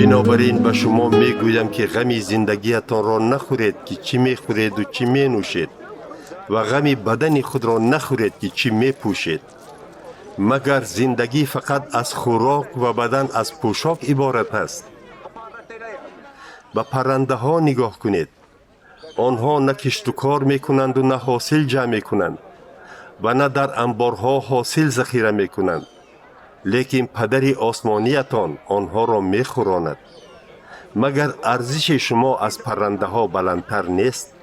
بنابراین به شما میگویم که غم زندگیتان را نخورید که چی میخورید و چی مینوشید و غم بدن خود را نخورید که چی میپوشید. مگر زندگی فقط از خوراک و بدن از پوشاک عبارت است؟ به پرنده ها نگاه کنید. آنها نه کشت و کار میکنند و نه حاصل جمع میکنند و نه در انبارها حاصل ذخیره میکنند، لیکن پدر آسمانیتان آنها را میخوراند. مگر ارزش شما از پرنده ها بلندتر نیست؟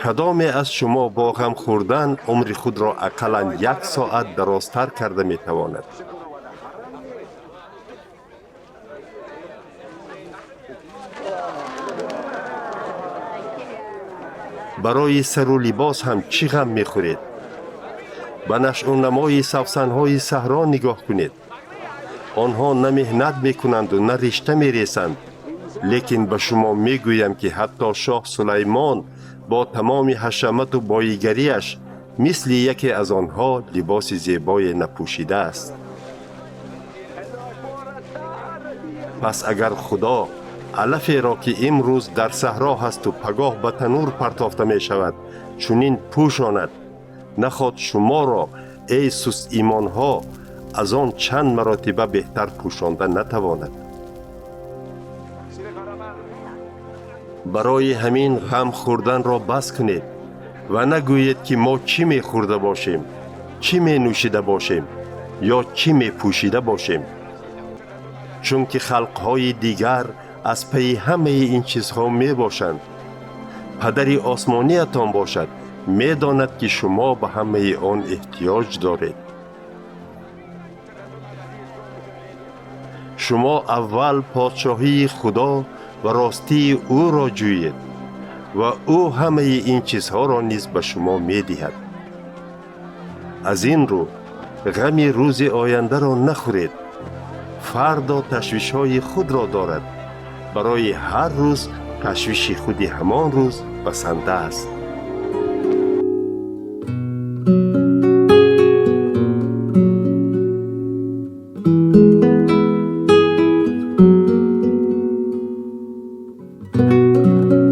کدام از شما با غم خوردن عمر خود را اقلاً 1 ساعت درازتر کرده میتواند؟ برای سر و لباس هم چی غم میخورید؟ به نشع و نمای سوسنهای صحرا نگاه کنید. آنها نه مهنت میکنند و نه رشته میریسند، لیکن به شما میگویم که حتی شاه سلیمان با تمام حشمت و بایگریش مثل یکی از آنها لباس زیبای نپوشیده است. پس اگر خدا علفی را که امروز در صحرا هست و پگاه به تنور پرتافته می شود چنین پوشاند، نخواد شما را ای سست ایمان ها از آن چند مراتبه بهتر پوشانده نتواند؟ برای همین غم خوردن را بس کنید و نگویید که ما چی می خورده باشیم، چی می نوشیده باشیم یا چی می پوشیده باشیم، چون که خلقهای دیگر از پی همه این چیزها می باشند. پدر آسمانیتان باشد می داند که شما به همه آن احتیاج دارید. شما اول پادشاهی خدا و راستی او را جویید و او همه این چیزها را نیز به شما می دهد. از این رو غم روز آینده را نخورید. فردا تشویش های خود را دارد. برای هر روز تشویش خود همان روز بسنده است.